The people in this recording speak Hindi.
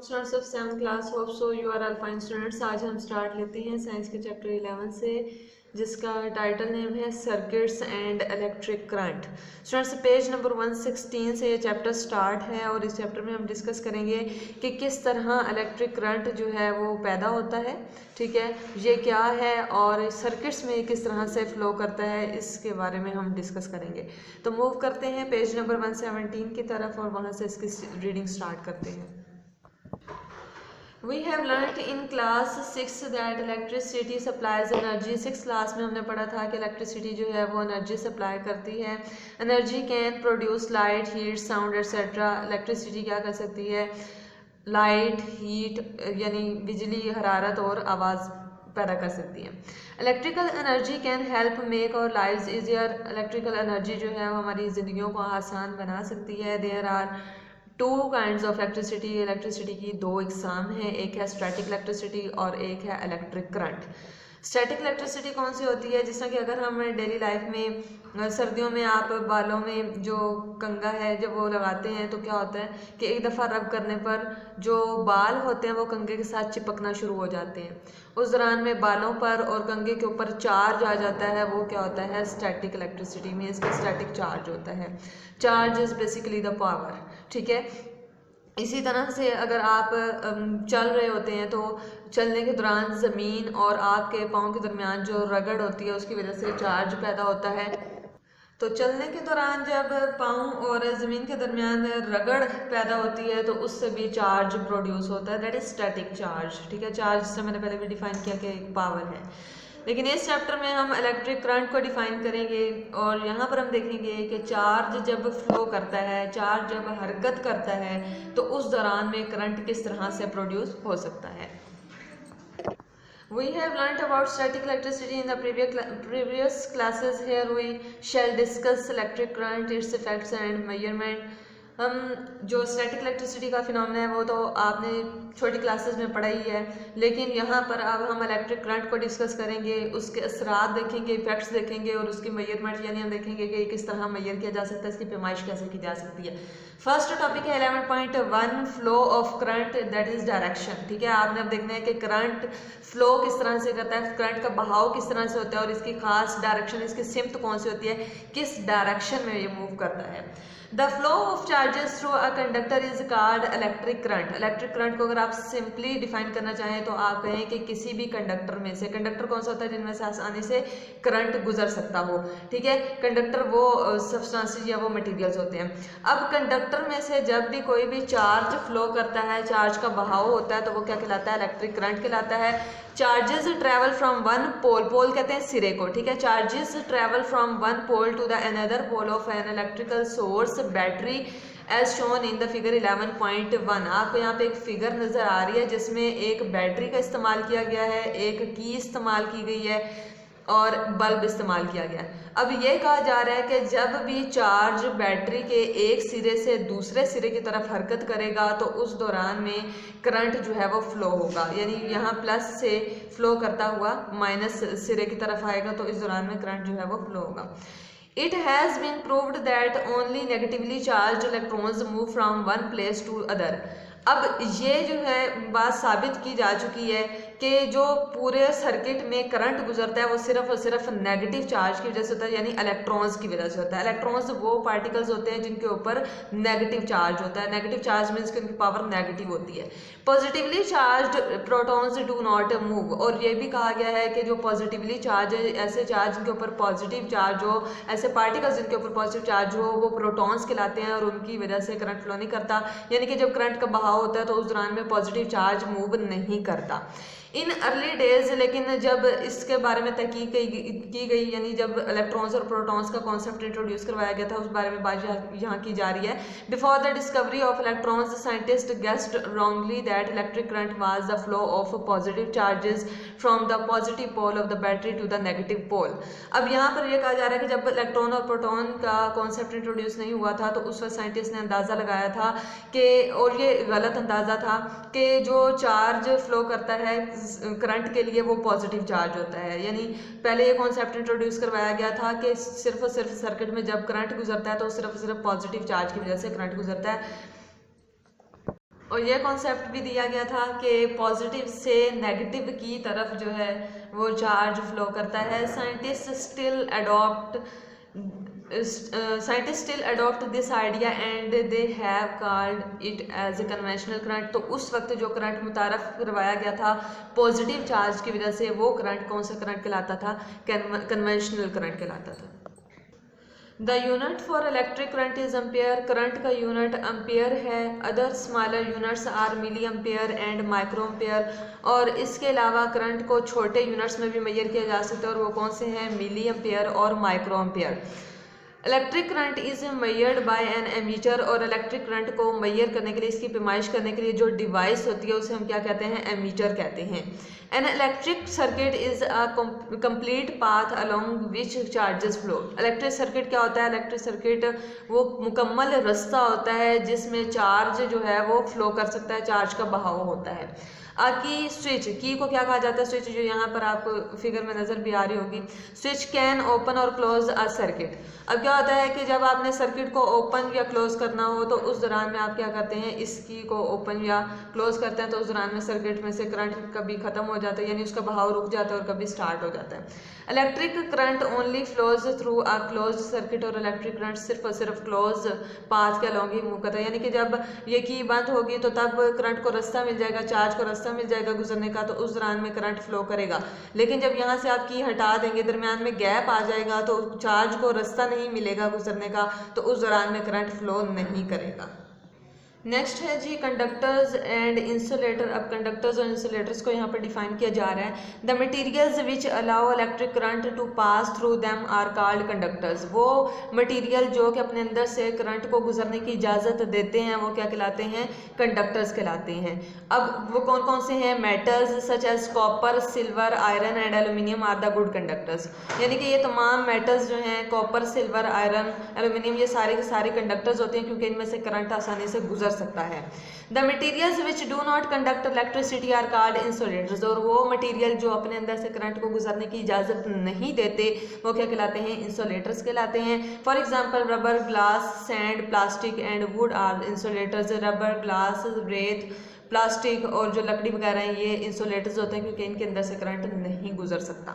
Students of 7th class, hope so you are all fine students. आज हम स्टार्ट लेते हैं साइंस के चैप्टर 11 से, जिसका टाइटल नेम है circuits and electric current. Students page number 116 से ये चैप्टर स्टार्ट है और इस चैप्टर में हम डिस्कस करेंगे कि किस तरह इलेक्ट्रिक करंट जो है वो पैदा होता है, ठीक है, ये क्या है और सर्किट्स में किस तरह से फ्लो करता है, इसके बारे में हम डिस्कस करेंगे। तो मूव करते हैं पेज नंबर 117 की तरफ और वहाँ से इसकी रीडिंग स्टार्ट करते हैं। We have learnt in class 6 that electricity supplies energy। 6 class में हमने पढ़ा था कि इलेक्ट्रिसिटी जो है वो एनर्जी सप्लाई करती है। Energy can produce light, heat, sound etcetera. Electricity क्या कर सकती है? लाइट, हीट यानी बिजली, हरारत और आवाज़ पैदा कर सकती है। Electrical energy can help make our lives easier. Electrical energy जो है वो हमारी ज़िंदगियों को आसान बना सकती है। There are two kinds of electricity. Electricity की दो इकसाम हैं, एक है स्टैटिक इलेक्ट्रिसिटी और एक है इलेक्ट्रिक करंट। स्टैटिक इलेक्ट्रिसिटी कौन सी होती है? जिस तरह कि अगर हम डेली लाइफ में सर्दियों में आप बालों में जो कंघा है जब वो लगाते हैं तो क्या होता है कि एक दफ़ा रब करने पर जो बाल होते हैं वो कंघे के साथ चिपकना शुरू हो जाते हैं। उस दौरान में बालों पर और कंघे के ऊपर चार्ज आ जाता है, वो क्या होता है? स्टैटिक इलेक्ट्रिसिटी में इसका स्टैटिक चार्ज होता है। Charge is basically the power, ठीक है। इसी तरह से अगर आप चल रहे होते हैं तो चलने के दौरान ज़मीन और आपके पाँव के दरमियान जो रगड़ होती है उसकी वजह से चार्ज पैदा होता है। तो चलने के दौरान जब पाँव और ज़मीन के दरमियान रगड़ पैदा होती है तो उससे भी चार्ज प्रोड्यूस होता है, दैट इज़ स्टैटिक चार्ज, ठीक है। चार्ज से मैंने पहले भी डिफाइन किया कि एक पावर है, लेकिन इस चैप्टर में हम इलेक्ट्रिक करंट को डिफाइन करेंगे और यहाँ पर हम देखेंगे कि चार्ज जब फ्लो करता है, चार्ज जब हरकत करता है तो उस दौरान में करंट किस तरह से प्रोड्यूस हो सकता है। We have learnt about static electricity in the previous classes. Here we shall discuss electric current, its effects and measurement. हम जो स्टैटिक इलेक्ट्रिसिटी का फिनोमेना है वो तो आपने छोटी क्लासेस में पढ़ा ही है, लेकिन यहाँ पर अब हम इलेक्ट्रिक करंट को डिस्कस करेंगे, उसके असरात देखेंगे, इफेक्ट्स देखेंगे और उसकी मेजरमेंट यानी हम देखेंगे कि किस तरह मेजर किया जा सकता है, इसकी पैमाइश कैसे की जा सकती है। फर्स्ट टॉपिक है 11.1 flow of current, that is direction, ठीक है। आपने अब देखना है कि करंट फ्लो किस तरह से करता है, करंट का बहाव किस तरह से होता है और इसकी खास डायरेक्शन, इसकी सिमत कौन सी होती है, किस डायरेक्शन में ये मूव करता है। The flow of charges through a conductor is called electric current. Electric current को अगर आप सिंपली डिफाइन करना चाहें तो आप कहें कि किसी भी कंडक्टर में से, कंडक्टर कौन सा होता है जिनमें से आसानी से करंट गुजर सकता हो, ठीक है। कंडक्टर वो सब्सटेंसेस या वो मटेरियल्स होते हैं। अब कंडक्टर में से जब भी कोई भी चार्ज फ्लो करता है, चार्ज का बहाव होता है तो वो क्या कहलाता है? इलेक्ट्रिक करंट कहलाता है। Charges travel from one pole, pole कहते हैं सिरे को, ठीक है। Charges travel from one pole to the another pole of an electrical source battery as shown in the figure 11.1। आपको यहाँ पे एक फिगर नजर आ रही है जिसमें एक बैटरी का इस्तेमाल किया गया है, एक की इस्तेमाल की गई है और बल्ब इस्तेमाल किया गया। अब ये कहा जा रहा है कि जब भी चार्ज बैटरी के एक सिरे से दूसरे सिरे की तरफ हरकत करेगा तो उस दौरान में करंट जो है वो फ्लो होगा, यानी यहाँ प्लस से फ्लो करता हुआ माइनस सिरे की तरफ आएगा तो इस दौरान में करंट जो है वो फ्लो होगा। It has been proved that only negatively charged electrons move from one place to other। अब ये जो है बात साबित की जा चुकी है कि जो पूरे सर्किट में करंट गुजरता है वो सिर्फ और सिर्फ नेगेटिव चार्ज की वजह से होता है, यानी इलेक्ट्रॉन्स की वजह से होता है। इलेक्ट्रॉन्स वो पार्टिकल्स होते हैं जिनके ऊपर नेगेटिव चार्ज होता है। नेगेटिव चार्ज मीन्स कि उनकी पावर नेगेटिव होती है। Positively charge protons do not move, और ये भी कहा गया है कि जो पॉजिटिवली चार्ज है, ऐसे चार्ज जिनके ऊपर पॉजिटिव चार्ज हो, ऐसे पार्टिकल्स जिनके ऊपर पॉजिटिव चार्ज हो, वो प्रोटॉन्स कहलाते हैं और उनकी वजह से करंट फ्लो नहीं करता, यानी कि जब करंट का बहाव होता है तो उस दौरान में पॉजिटिव चार्ज मूव नहीं करता। इन अर्ली डेज, लेकिन जब इसके बारे में तहकीक की गई, यानी जब इलेक्ट्रॉन्स और प्रोटॉन्स का कॉन्सेप्ट इंट्रोड्यूस करवाया गया था, उस बारे में बात यहाँ की जा रही है। Before the discovery of electrons scientist guessed wrongly that electric current was the flow of positive charges from the positive pole of the battery to the negative pole. अब यहाँ पर यह कहा जा रहा है कि जब इलेक्ट्रॉन और प्रोटॉन का कॉन्सेप्ट इंट्रोड्यूस नहीं हुआ था तो उस वक्त साइंटिस्ट ने अंदाज़ा लगाया था कि, और ये गलत अंदाज़ा था, कि जो चार्ज फ्लो करता है करंट के लिए वो पॉजिटिव चार्ज होता है। यानी पहले ये कॉन्सेप्ट इंट्रोड्यूस करवाया गया था कि सिर्फ और सिर्फ सर्किट में जब करंट गुजरता है तो सिर्फ और सिर्फ पॉजिटिव चार्ज की वजह से करंट गुजरता है। और ये कॉन्सेप्ट भी दिया गया था कि पॉजिटिव से नेगेटिव की तरफ जो है वो चार्ज फ्लो करता है। Scientists still adopt this idea and they have called it as a conventional current। तो उस वक्त जो करंट मुतारफ़ करवाया गया था पॉजिटिव चार्ज की वजह से, वो करंट कौन सा करंट कहलाता था? कन्वेंशनल करंट कहलाता था। The unit for electric current is ampere. Current का यूनिट एम्पेयर है। Other smaller units are milliampere and microampere. और इसके अलावा करंट को छोटे यूनिट्स में भी मेजर किया जा सकता है, और वो कौन से हैं? मिली एम्पेयर और microampere. Electric current is measured by an ammeter. और इलेक्ट्रिक करंट को मेजर करने के लिए, इसकी पैमाइश करने के लिए जो डिवाइस होती है उसे हम क्या कहते हैं? एमीटर कहते हैं। An electric circuit is a complete path along which charges flow. Electric circuit क्या होता है? इलेक्ट्रिक सर्किट वो मुकम्मल रास्ता होता है जिसमें चार्ज जो है वो फ्लो कर सकता है, चार्ज का बहाव होता है। की स्विच, की को क्या कहा जाता है? स्विच, जो यहाँ पर आपको फिगर में नज़र भी आ रही होगी। स्विच कैन ओपन और क्लोज अ सर्किट। अब क्या होता है कि जब आपने सर्किट को ओपन या क्लोज करना हो तो उस दौरान में आप क्या करते हैं? इस की को ओपन या क्लोज करते हैं, तो उस दौरान में सर्किट में से करंट कभी ख़त्म हो जाता है, यानी उसका बहाव रुक जाता है, और कभी स्टार्ट हो जाता है। Electric current only flows through a close circuit. और इलेक्ट्रिक करंट सिर्फ और सिर्फ क्लोज पाथ के अलॉन्ग ही मूव करता है, यानी कि जब ये की बंद होगी तो तब करंट को रास्ता मिल जाएगा, चार्ज को रास्ता मिल जाएगा गुजरने का, तो उस दौरान में करंट फ्लो करेगा। लेकिन जब यहाँ से आप की हटा देंगे, दरमियान में गैप आ जाएगा, तो चार्ज को रास्ता नहीं मिलेगा गुजरने का, तो उस दौरान में करंट फ्लो नहीं करेगा। नेक्स्ट है जी कंडक्टर्स एंड इंसुलेटर। अब कंडक्टर्स और इंसुलेटर्स को यहाँ पर डिफाइन किया जा रहा है। The materials which allow electric current to pass through them are called conductors. वो मटेरियल जो कि अपने अंदर से करंट को गुजरने की इजाज़त देते हैं वो क्या कहलाते हैं? कंडक्टर्स कहलाते हैं। अब वो कौन कौन से हैं? Metals such as copper, silver, iron and aluminium are the good conductors. यानी कि ये तमाम मेटल्स जो हैं, कॉपर, सिल्वर, आयरन, एल्यूमिनियम, ये सारे के सारे कंडक्टर्स होते हैं क्योंकि इनमें से करंट आसानी से गुजर सकता है। The materials which do not conduct electricity are called insulators. और वो मटीरियल जो अपने अंदर से करंट को गुजरने की इजाज़त नहीं देते वो क्या कहलाते हैं? इंसुलेटर्स कहलाते हैं। For example rubber, glass, sand, plastic and wood are insulators. Rubber, glass, रेत, प्लास्टिक और जो लकड़ी वगैरह हैं ये इंसुलेटर्स होते हैं क्योंकि इनके अंदर से करंट नहीं गुजर सकता।